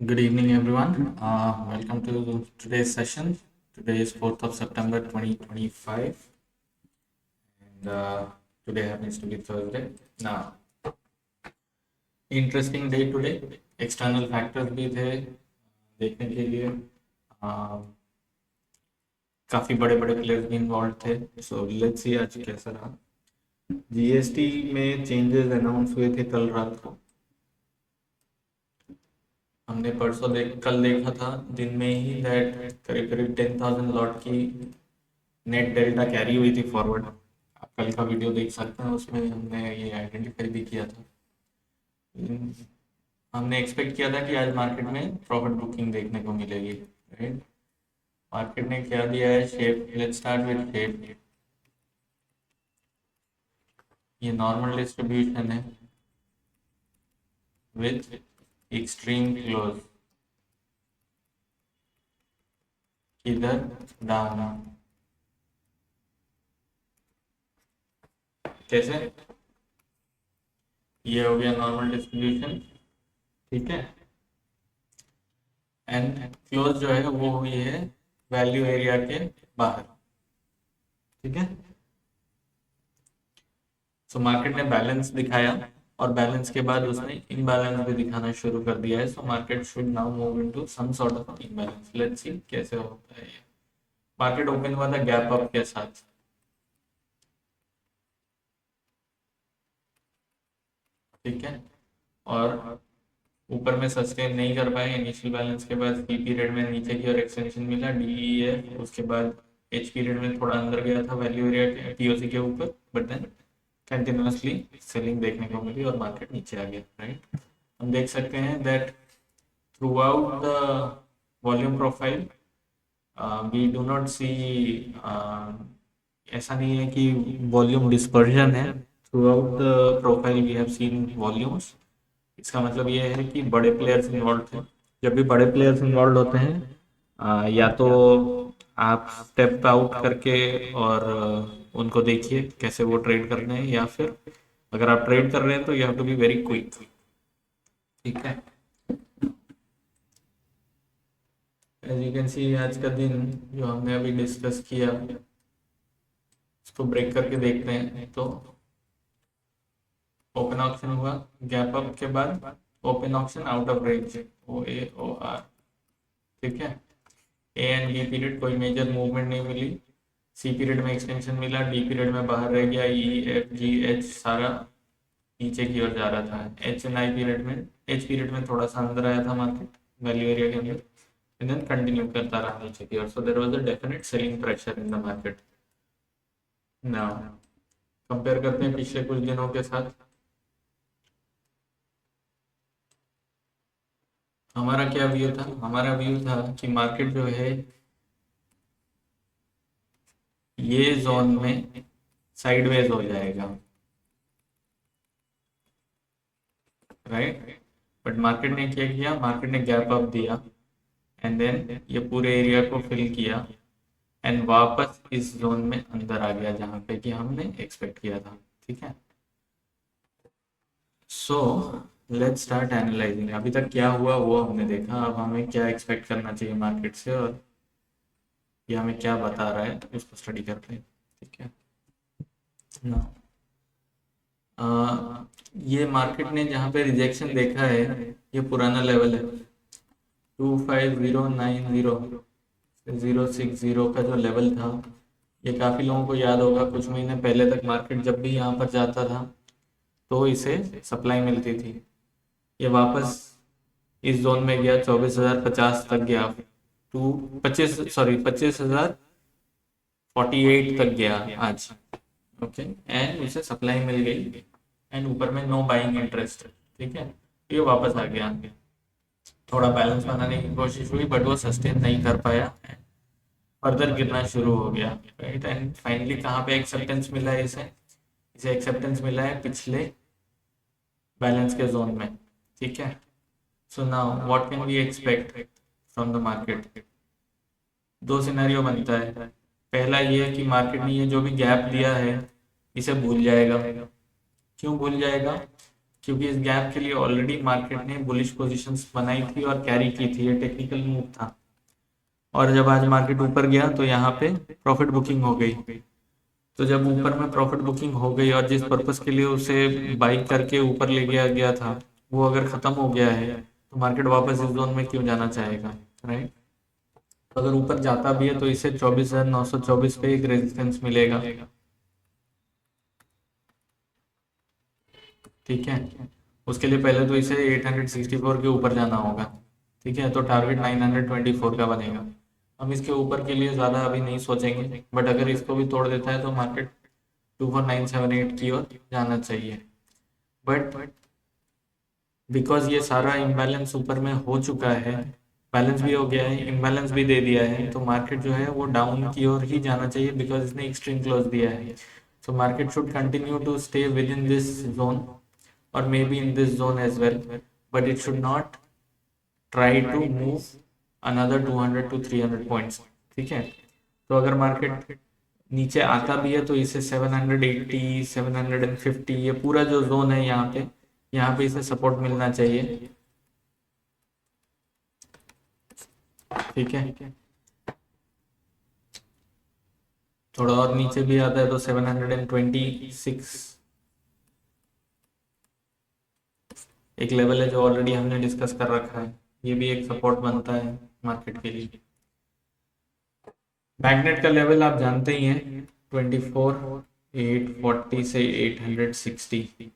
Good evening, everyone. Welcome to today's session. Today is 4th of September 2025, and today happens to be Thursday. Now, interesting day today. External factors भी थे देखने के लिए. uh, काफी बड़े बड़े players भी इन्वॉल्व थे. सो लेट्स सी आज कैसा रहा. जीएसटी में चेंजेस अनाउंस हुए थे कल रात को. हमने कल देखा था दिन में ही दैट करीब करीब 10,000 लॉट की नेट डेल्टा कैरी हुई थी फॉरवर्ड. आप कल का वीडियो देख सकते हैं, उसमें हमने ये आइडेंटिफाई भी किया था. हमने एक्सपेक्ट किया था कि आज मार्केट में प्रॉफिट बुकिंग देखने को मिलेगी, राइट. मार्केट ने क्या दिया है, shape. Let's start with shape. ये नॉर्मल डिस्ट्रीब्यूशन है विथ एक्सट्रीम क्लोज. किधर? डाउन. कैसे? ये हो गया नॉर्मल डिस्ट्रीब्यूशन, ठीक है. एंड क्लोज जो है वो हुई है वैल्यू एरिया के बाहर, ठीक है. सो मार्केट ने बैलेंस दिखाया और बैलेंस के बाद उसने इनबैलेंस भी दिखाना शुरू कर दिया है. So market should now move into some sort of imbalance. Let's see कैसे होता है ये. मार्केट ओपन हुआ था गैप अप के साथ, ठीक है. और ऊपर में सस्टेन नहीं कर पाए. इनिशियल बैलेंस के बाद सी पीरियड में नीचे की और एक्सटेंशन मिला डीईएफ. उसके बाद एच पीरियड में थोड़ा अंदर गया था वैल्यू एरिया के टीओसी के ऊपर, बट देन कंटिन्यूसली सेलिंग देखने को मिली और मार्केट नीचे आ गया, राइट. हम देख सकते हैं that throughout the volume profile we do not see. ऐसा नहीं है कि वॉल्यूम डिस्पर्जन है. Throughout the profile we have seen volumes. इसका मतलब ये है कि बड़े प्लेयर्स इन्वॉल्व थे. जब भी बड़े प्लेयर्स इन्वॉल्व होते हैं या तो आप स्टेप आउट करके और उनको देखिए कैसे वो ट्रेड कर रहे हैं, या फिर अगर आप ट्रेड कर रहे हैं तो you have to be very quick, ठीक है. एज यू कैन सी आज का दिन जो हमने अभी डिस्कस किया उसको ब्रेक करके देखते हैं. तो ओपन ऑप्शन हुआ, गैप अप के बाद open option out of range, O A O R, ठीक है. ए एंड बी पीरियड कोई मेजर मूवमेंट नहीं मिली. सी पीरियड में एक्सटेंशन मिला. डी पीरियड में बाहर रह गया. ई एफ जी एच सारा नीचे की ओर जा रहा था. एच एंड आई पीरियड में, एच पीरियड में थोड़ा सा अंदर आया था मार्केट वैल्यू एरिया के अंदर, एंड देन कंटिन्यू करता रहा नीचे की ओर. So there was a definite selling pressure in the market. Now compare करते हैं पिछले कुछ दिनों के साथ. हमारा क्या व्यू था? हमारा व्यू था कि मार्केट जो है ये जोन में साइडवेज हो जाएगा, राइट. बट मार्केट ने क्या किया, मार्केट ने गैप अप दिया एंड देन ये पूरे एरिया को फिल किया एंड वापस इस जोन में अंदर आ गया जहां पे कि हमने एक्सपेक्ट किया था, ठीक है. So let's start analysing. अभी तक क्या हुआ वो हमने देखा. अब हमें क्या एक्सपेक्ट करना चाहिए मार्केट से और ये हमें क्या बता रहा है उसको स्टडी करते हैं, ठीक है ना. ये मार्केट ने जहाँ पे रिजेक्शन देखा है ये पुराना लेवल है 25090 060 का जो लेवल था. ये काफ़ी लोगों को याद होगा. कुछ महीने पहले तक मार्केट जब भी यहाँ पर जाता था तो इसे सप्लाई मिलती थी. ये वापस इस जोन में गया, 24,050 तक गया. टू 25,048 तक गया आज, ओके. एंड उसे सप्लाई मिल गई एंड ऊपर में नो बाइंग इंटरेस्ट, ठीक है. ये वापस आ गया. थोड़ा बैलेंस बनाने की कोशिश हुई बट वो सस्टेन नहीं कर पाया, फर्दर गिरना शुरू हो गया, राइट. एंड फाइनली कहाँ पे एक्सेप्टेंस मिला है इसे? इसे एक्सेप्टेंस मिला है पिछले बैलेंस के जोन में, ठीक है. So now what can we expect from the market? दो सिनेरियो बनता है. पहला ये है कि मार्केट ने ये जो भी गैप दिया है इसे भूल जाएगा. क्यों भूल जाएगा? क्योंकि इस गैप के लिए ऑलरेडी मार्केट ने बुलिश पोजीशंस बनाई थी और कैरी की थी, ये टेक्निकल मूव था। और जब आज मार्केट ऊपर गया तो यहाँ पे प्रॉफिट बुकिंग हो गई। तो जब ऊपर में प्रॉफिट बुकिंग हो गई और जिस पर्पस के लिए उसे बाई करके ऊपर ले गया गया था वो अगर खत्म हो गया है तो मार्केट वापस इस जोन में क्यों जाना चाहेगा, राइट। तो अगर ऊपर जाता भी है तो इसे 24,924 पे एक रेजिस्टेंस मिलेगा, ठीक है। उसके लिए पहले तो इसे 864 के ऊपर जाना होगा, ठीक है। तो टारगेट 924 का बनेगा। हम इसके ऊपर के लिए ज़्यादा अभी नहीं सोचेंगे, बट अगर इसको भी तोड़ देता है तो मार्केट 24978 की ओर जाना चाहिए। बट बिकॉज ये सारा इम्बैलेंस ऊपर में हो चुका है, बैलेंस भी हो गया है, इम्बैलेंस भी दे दिया है, तो मार्केट जो है वो डाउन की ओर ही जाना चाहिए बिकॉज इसने एक्सट्रीम क्लोज दिया है। So market should continue to stay within this zone or maybe in this zone as well, but it should not try to move another 200 to 300 points, ठीक है। तो अगर मार्केट नीचे आता भी है तो इसे 780 750 ये पूरा जो जोन है यहाँ पे इसे सपोर्ट मिलना चाहिए, ठीक है। थोड़ा और नीचे भी आता है तो 726 एक लेवल है जो ऑलरेडी हमने डिस्कस कर रखा है, ये भी एक सपोर्ट बनता है मार्केट के लिए। मैग्नेट का लेवल आप जानते ही हैं 24,840 से 860।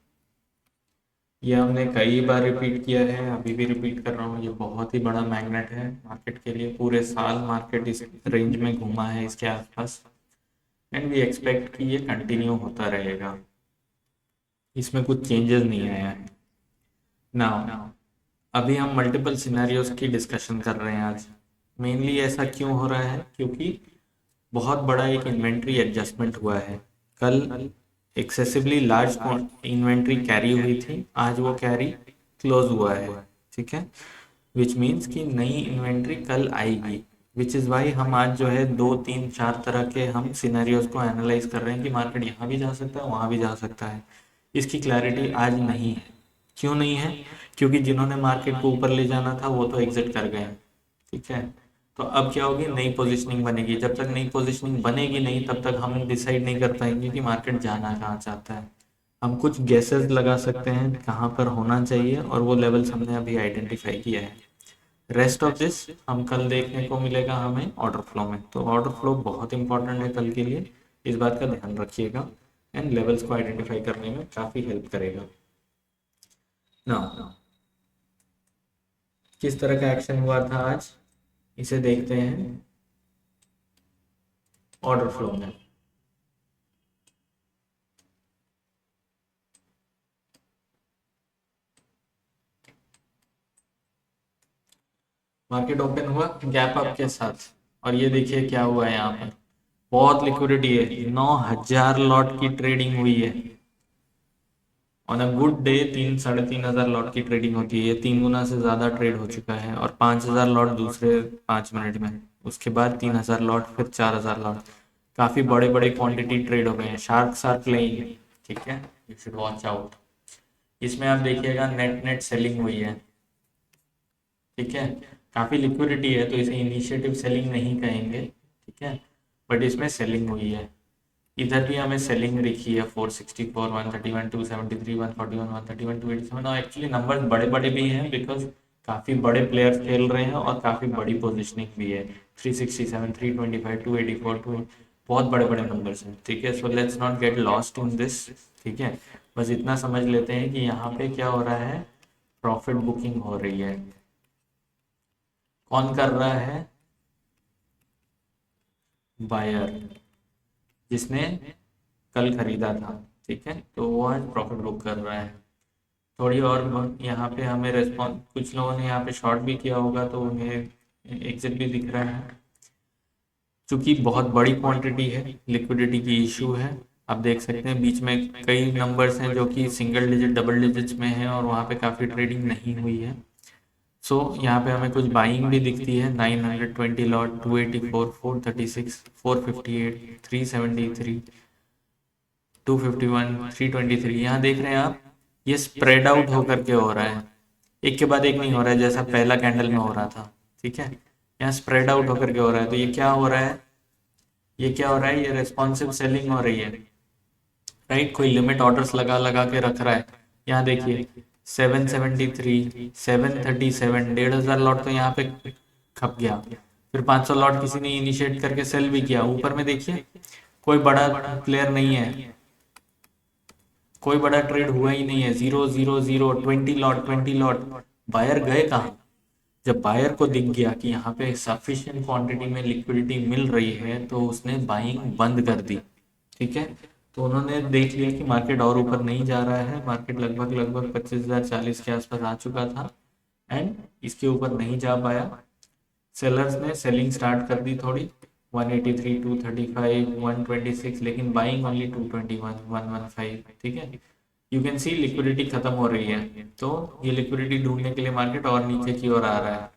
ये हमने कई बार रिपीट किया है, अभी भी रिपीट कर रहा हूँ, ये बहुत ही बड़ा मैग्नेट है मार्केट के लिए। पूरे साल मार्केट इस रेंज में घूमा है, इसके आसपास, एंड वी एक्सपेक्ट कि ये कंटिन्यू होता रहेगा, इसमें कुछ चेंजेस नहीं आया है ना। अभी हम मल्टीपल सिनेरियोज की डिस्कशन कर रहे हैं आज। मेनली ऐसा क्यों हो रहा है, क्योंकि बहुत बड़ा एक इन्वेंट्री एडजस्टमेंट हुआ है। कल एक्सेसिवली लार्ज इन्वेंट्री कैरी हुई थी, आज वो कैरी क्लोज हुआ है, ठीक है। विच मीन्स कि नई इन्वेंट्री कल आएगी, विच इज़ वाई हम आज जो है 2 3 4 तरह के हम सिनेरियोज को एनालाइज कर रहे हैं कि मार्केट यहाँ भी जा सकता है, वहाँ भी जा सकता है। इसकी क्लैरिटी आज नहीं है। क्यों नहीं है? क्योंकि जिन्होंने मार्केट को ऊपर ले जाना था वो तो एग्जिट कर गए, ठीक है। तो अब क्या होगी, नई पोजीशनिंग बनेगी। जब तक नई पोजीशनिंग बनेगी नहीं तब तक हम डिसाइड नहीं कर पाएंगे कि मार्केट जाना कहाँ चाहता है। हम कुछ गेसेस लगा सकते हैं कहाँ पर होना चाहिए और वो लेवल्स हमने अभी आइडेंटिफाई किया है। रेस्ट ऑफ दिस हम कल देखने को मिलेगा हमें ऑर्डर फ्लो में। तो ऑर्डर फ्लो बहुत इंपॉर्टेंट है कल के लिए, इस बात का ध्यान रखिएगा, एंड लेवल्स को आइडेंटिफाई करने में काफ़ी हेल्प करेगा ना। किस तरह का एक्शन हुआ था आज, इसे देखते हैं ऑर्डर फ्लो में। मार्केट ओपन हुआ गैप अप के साथ, और ये देखिए क्या हुआ है, यहाँ पर बहुत लिक्विडिटी है, 9,000 लॉट की ट्रेडिंग हुई है। ऑन अ गुड डे 3-3.5 हजार लॉट की ट्रेडिंग होती है, ये 3 गुना से ज़्यादा ट्रेड हो चुका है। और 5,000 लॉट दूसरे 5 मिनट में, उसके बाद 3,000 लॉट, फिर 4,000 लॉट। काफ़ी बड़े बड़े क्वांटिटी ट्रेड हो गए हैं, शार्क्स आर प्लेइंग, ठीक है, यू शुड वॉच आउट। इसमें आप देखिएगा नेट नेट सेलिंग हुई है, ठीक है। काफ़ी लिक्विडिटी है तो इसे इनिशिएटिव सेलिंग नहीं कहेंगे, ठीक है, बट इसमें सेलिंग हुई है। इधर भी हमें सेलिंग दिखी है 464, 131, 273, 141, 131, 287। और एक्चुअली नंबर्स बड़े बड़े भी हैं बिकॉज काफ़ी बड़े प्लेयर्स खेल रहे हैं और काफ़ी बड़ी पोजीशनिंग भी है। 367, 325, 284, 2, बहुत बड़े बड़े नंबर्स हैं, ठीक है। So let's not get lost in this, ठीक है। बस इतना समझ लेते हैं कि यहाँ पे क्या हो रहा है, प्रॉफिट बुकिंग हो रही है। कौन कर रहा है? बायर, जिसने कल खरीदा था, ठीक है, तो वो आज प्रॉफिट बुक कर रहा है। थोड़ी और यहाँ पे हमें रेस्पॉन्स, कुछ लोगों ने यहाँ पे शॉर्ट भी किया होगा तो उन्हें एग्जिट भी दिख रहा है। क्योंकि बहुत बड़ी क्वांटिटी है, लिक्विडिटी की इशू है। आप देख सकते हैं बीच में कई नंबर्स हैं जो कि सिंगल डिजिट डबल डिजिट्स में हैं और वहाँ पे काफ़ी ट्रेडिंग नहीं हुई है। सो यहाँ पे हमें कुछ बाइंग भी दिखती है, 920 लॉट, 284, 436, 458, 373, 251, 323। यहाँ देख रहे हैं आप ये स्प्रेड आउट होकर के हो रहा है, एक के बाद एक नहीं हो रहा है जैसा पहला कैंडल में हो रहा था। ठीक है, यहाँ स्प्रेड आउट होकर के हो रहा है, तो ये क्या हो रहा है, ये क्या हो रहा है, ये रेस्पॉन्सिव सेलिंग हो रही है, राइट। कोई लिमिट ऑर्डर्स लगा लगा के रख रहा है। यहाँ देखिए 773, 737, 1,500 लॉट तो यहाँ पे खप गया। फिर 500 लॉट किसी ने इनिशिएट करके सेल भी किया। ऊपर में देखिए कोई बड़ा प्लेयर नहीं है, कोई बड़ा ट्रेड हुआ ही नहीं है, 0 0 0, 20 लॉट 20 लॉट। बायर गए कहाँ? जब बायर को दिख गया कि यहाँ पे सफिशिएंट क्वांटिटी में लिक्विडिटी मिल रही है तो उसने बाइंग बंद कर दी। ठीक है, तो उन्होंने देख लिया कि मार्केट और ऊपर नहीं जा रहा है, मार्केट लगभग लगभग 25,000 40 के आसपास आ चुका था एंड इसके ऊपर नहीं जा पाया। सेलर्स ने सेलिंग स्टार्ट कर दी थोड़ी, 183, 235, 126, लेकिन बाइंग ओनली 221, 115। ठीक है, यू कैन सी लिक्विडिटी खत्म हो रही है, तो ये लिक्विडिटी ढूंढने के लिए मार्केट और नीचे की ओर आ रहा है।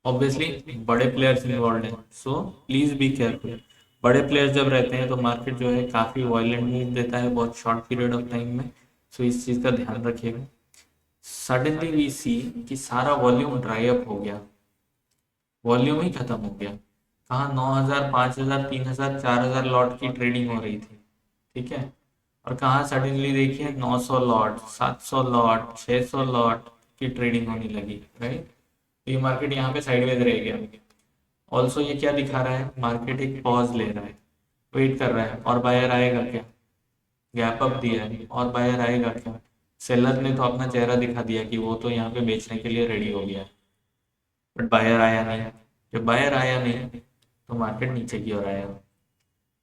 ऑब्वियसली बड़े प्लेयर्स इन्वॉल्व हैं, सो प्लीज बी केयरफुल। बड़े प्लेयर्स जब रहते हैं तो मार्केट जो है काफ़ी वायलेंट मूव देता है बहुत शॉर्ट पीरियड ऑफ टाइम में, सो इस चीज़ का ध्यान रखिएगा। सडनली वी सी कि सारा वॉल्यूम ड्राई अप हो गया, वॉल्यूम ही खत्म हो गया। कहाँ 9,000, 5,000, 3,000, 4,000 लॉट की ट्रेडिंग हो रही थी। ठीक है, और कहाँ सडनली देखिए 900 लॉट, 700 लॉट, 600 लॉट की ट्रेडिंग होने लगी, राइट। तो ये मार्केट यहाँ पे साइडवेज रह गया। ऑल्सो ये क्या दिखा रहा है, मार्केट एक पॉज ले रहा है, वेट कर रहा है, और बायर आएगा क्या? गैप अप दिया है, और बायर आएगा क्या? सेलर ने तो अपना चेहरा दिखा दिया कि वो तो यहाँ पे बेचने के लिए रेडी हो गया, बट बायर आया नहीं। जब बायर आया नहीं तो मार्केट नीचे की ओर आया।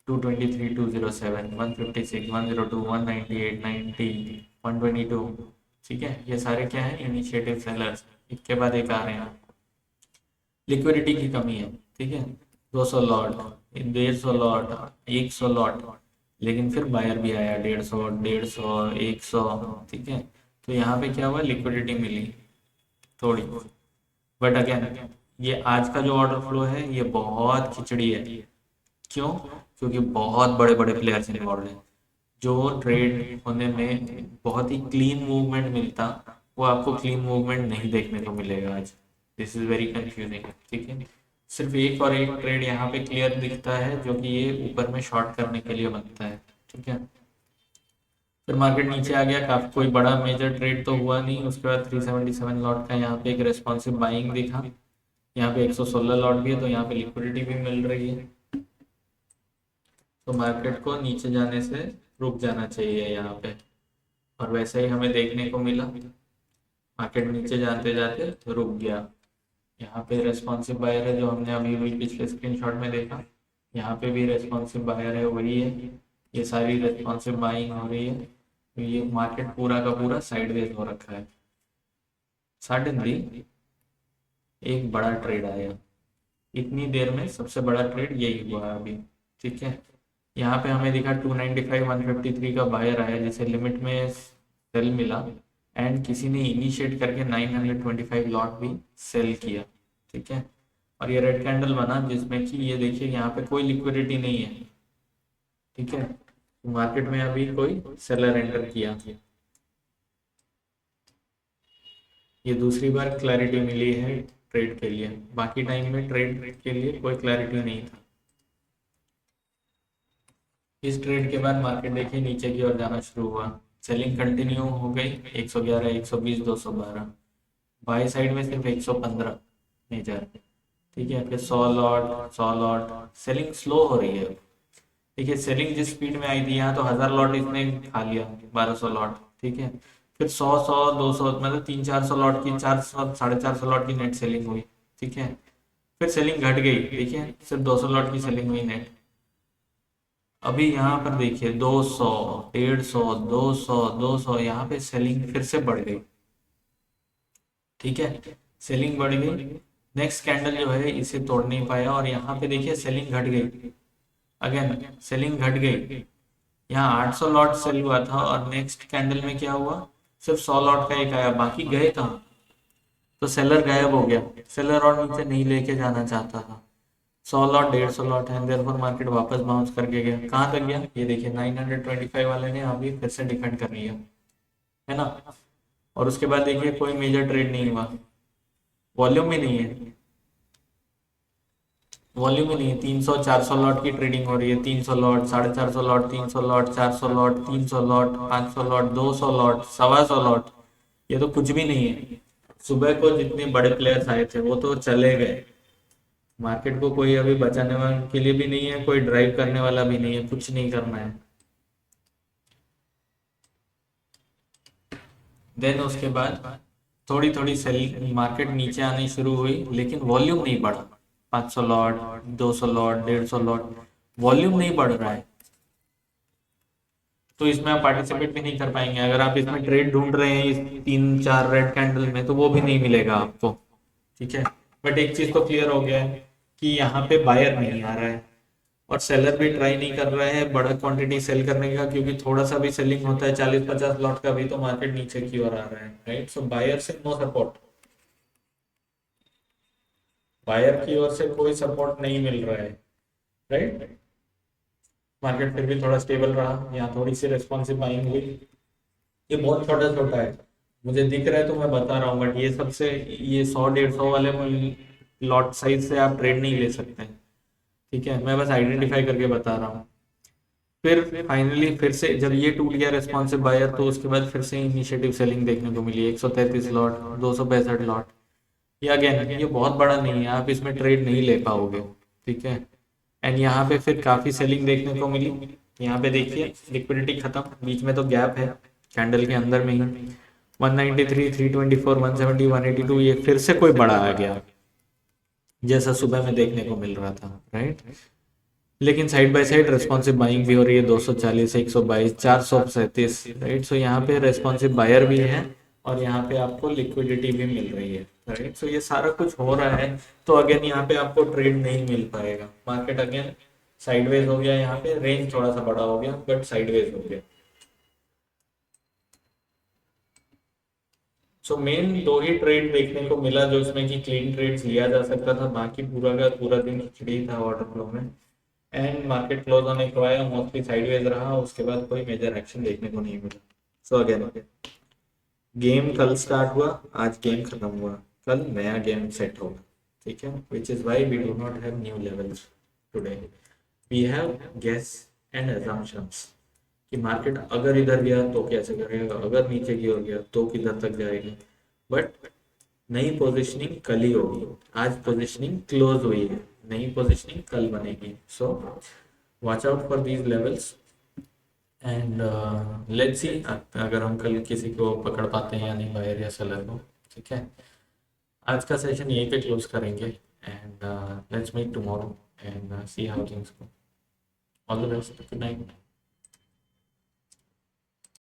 223, 207, 156, 102, 198, 90, 122। ठीक है, ये सारे क्या है, इनिशिएटिव सेलर्स, एक के बाद एक आ रहे हैं। लिक्विडिटी की कमी है। ठीक है, 200 लॉट, 150 लॉट, 100 लॉट, लेकिन फिर बायर भी आया 150, 150, 100। ठीक है, तो यहाँ पे क्या हुआ, लिक्विडिटी मिली थोड़ी, बट अगेन ये आज का जो ऑर्डर फ्लो है ये बहुत खिचड़ी है। क्यों? क्योंकि बहुत बड़े बड़े प्लेयर्स इन्वॉल्व हैं। जो ट्रेड होने में बहुत ही क्लीन मूवमेंट मिलता, वो आपको क्लीन मूवमेंट नहीं देखने को मिलेगा आज। This is very confusing. ठीक है, सिर्फ एक और एक ट्रेड यहाँ पे क्लियर दिखता है जो कि ये ऊपर में शॉर्ट करने के लिए बनता है। ठीक है, फिर मार्केट नीचे आ गया, काफी कोई बड़ा मेजर ट्रेड तो हुआ नहीं। उसके बाद 377 लॉट का यहाँ पे एक रेस्पॉन्सिव बाइंग दिखा, यहाँ पे 116 लॉट भी है, तो यहाँ पे लिक्विडिटी भी मिल रही है, तो मार्केट को नीचे जाने से रुक जाना चाहिए यहाँ पे। और वैसे ही हमें देखने को मिला, मार्केट नीचे जाते जाते रुक गया। यहाँ पे रेस्पॉन्सिव बायर है जो हमने अभी अभी पिछले स्क्रीनशॉट में देखा, यहाँ पे भी रेस्पॉन्सिव बायर है, वही है। ये सारी रेस्पॉन्सिव बाइंग हो रही है, तो ये मार्केट पूरा का पूरा साइडवेज हो रखा है। सडनली एक बड़ा ट्रेड आया, इतनी देर में सबसे बड़ा ट्रेड यही हुआ अभी। ठीक है, यहाँ पे हमें दिखा 295, 153 का बायर आया जिसे लिमिट में सेल मिला, एंड किसी ने इनिशिएट करके 925 लॉट भी सेल किया। ठीक है, और ये रेड कैंडल बना जिसमें कि ये देखिए यहाँ पे कोई लिक्विडिटी नहीं है। ठीक है, तो मार्केट में अभी कोई सेलर एंटर किया, ये दूसरी बार क्लैरिटी मिली है ट्रेड के लिए, बाकी टाइम में ट्रेड के लिए कोई क्लैरिटी नहीं था। इस ट्रेड के बाद मार्केट देखिए नीचे की ओर जाना शुरू हुआ, सेलिंग कंटिन्यू हो गई 111, 120, 212। बाई साइड में सिर्फ 115 मेजर। ठीक है, फिर 100 लॉट, 100 लॉट, सेलिंग स्लो हो रही है। ठीक है, सेलिंग जिस स्पीड में आई थी यहाँ तो 1,000 लॉट इसने खा लिया, 1,200 लॉट। ठीक है, फिर 100, 100, 200, मतलब 300-400 लॉट की, 400, 450 लॉट की नेट सेलिंग हुई। ठीक है, फिर सेलिंग घट गई, देखिए सिर्फ 200 लॉट की सेलिंग हुई नेट। अभी यहाँ पर देखिए 200, 150, 200, 200, यहाँ पे सेलिंग फिर से बढ़ गई। ठीक है, सेलिंग बढ़ गई, नेक्स्ट कैंडल जो है इसे तोड़ नहीं पाया, और यहाँ पे देखिए सेलिंग घट गई, अगेन सेलिंग घट गई। यहाँ 800 लॉट सेल हुआ था और नेक्स्ट कैंडल में क्या हुआ, सिर्फ 100 लॉट का एक आया, बाकी गए कहाँ? तो सेलर गायब हो गया, सेलर और नीचे नहीं लेके जाना चाहता था। 100 लॉट, 150 लॉट है, देयरफॉर मार्केट वापस बाउंस करके गया। कहाँ तक गया, ये देखिए 925 वाले ने अभी फिर से डिफेंड कर लिया। है ना। और उसके बाद देखिए कोई मेजर ट्रेड नहीं हुआ, वॉल्यूम भी नहीं है, वॉल्यूम ही नहीं है। 300 400 लॉट की ट्रेडिंग हो रही है, 300 lot, 450 lot, 300 lot, 400 lot, 300 lot, 500 lot, 200 lot, 125 lot, ये तो कुछ भी नहीं है। सुबह को जितने बड़े प्लेयर्स आए थे वो तो चले गए, मार्केट को कोई अभी बचाने वाले के लिए भी नहीं है, कोई ड्राइव करने वाला भी नहीं है, कुछ नहीं करना है। देन उसके बाद थोड़ी थोड़ी सेल, मार्केट नीचे आनी शुरू हुई लेकिन वॉल्यूम नहीं बढ़ा। 500 लॉट, 200 लॉट, 150 लॉट, वॉल्यूम नहीं बढ़ रहा है, तो इसमें आप पार्टिसिपेट भी नहीं कर पाएंगे। अगर आप इसमें ट्रेड ढूंढ रहे हैं इस 3 4 रेड कैंडल में, तो वो भी नहीं मिलेगा आपको, ठीक है। बट एक चीज तो क्लियर हो गया है कि यहाँ पे बायर नहीं आ रहा है, और सेलर भी ट्राई नहीं कर रहा है बड़ा क्वांटिटी सेल करने का, क्योंकि थोड़ा सा भी सेलिंग होता है 40 50 लॉट का भी तो मार्केट नीचे की ओर आ रहा है, राइट। सो बायर से नो सपोर्ट, बायर की ओर से कोई सपोर्ट नहीं मिल रहा है, राइट। मार्केट फिर भी थोड़ा स्टेबल रहा, यहाँ थोड़ी सी रेस्पॉन्सिव बाइंग हुई। ये बहुत छोटा छोटा है, मुझे दिख रहा है तो मैं बता रहा हूँ, बट ये सबसे, ये 100 150 वाले लॉट साइज से आप ट्रेड नहीं ले सकते हैं, ठीक है। मैं बस आइडेंटिफाई करके बता रहा हूँ। फिर फाइनली फिर से जब ये टूट गया रेस्पॉन्सिव बायर, तो उसके बाद फिर से इनिशिएटिव सेलिंग देखने को मिली, 133 लॉट, 265 लॉट। ये अगेन ये बहुत बड़ा नहीं है, आप इसमें ट्रेड नहीं ले पाओगे, ठीक है। एंड यहाँ पे फिर काफी सेलिंग देखने को मिली। यहाँ पे देखिए लिक्विडिटी खत्म, बीच में तो गैप है कैंडल के अंदर में ही, 193, 324, 170, 182, ये फिर से कोई बड़ा आ गया जैसा सुबह में देखने को मिल रहा था, राइट। लेकिन side by side responsive buying भी हो रही है, 240, 122, 437, राइट। सो यहाँ पे रेस्पॉन्सिव बायर भी है और यहाँ पे आपको लिक्विडिटी भी मिल रही है, राइट। सो ये सारा कुछ हो रहा है, तो अगेन यहाँ पे आपको ट्रेड नहीं मिल पाएगा। मार्केट अगेन साइडवेज हो गया, यहाँ पे रेंज थोड़ा सा बड़ा हो गया बट साइडवेज हो गया। सो मेन दो ही ट्रेड देखने को मिला जो इसमें कि क्लीन ट्रेड्स लिया जा सकता था, बाकी पूरा का पूरा दिन खिचड़ी था ऑर्डर फ्लो में। एंड मार्केट क्लोज होने के बाद मोस्टली साइडवेज रहा, उसके बाद कोई मेजर एक्शन देखने को नहीं मिला। सो अगेन गेम कल स्टार्ट हुआ, आज गेम खत्म हुआ, कल नया गेम सेट होगा, ठीक है। Which is why we do not have new levels today, we have guess and assumptions कि मार्केट अगर इधर गया तो कैसे करेगा, अगर नीचे की ओर गया तो किधर तक जाएगा। बट नई पोजीशनिंग कल ही होगी, आज पोजीशनिंग क्लोज हुई है, नई पोजीशनिंग कल बनेगी। So watch out for these levels and let's see अगर हम कल किसी को पकड़ पाते हैं या नहीं, बायर या सेलर को, ठीक है। आज का सेशन यहीं पे क्लोज करेंगे and let's meet tomorrow and see how things go. All the best, good night.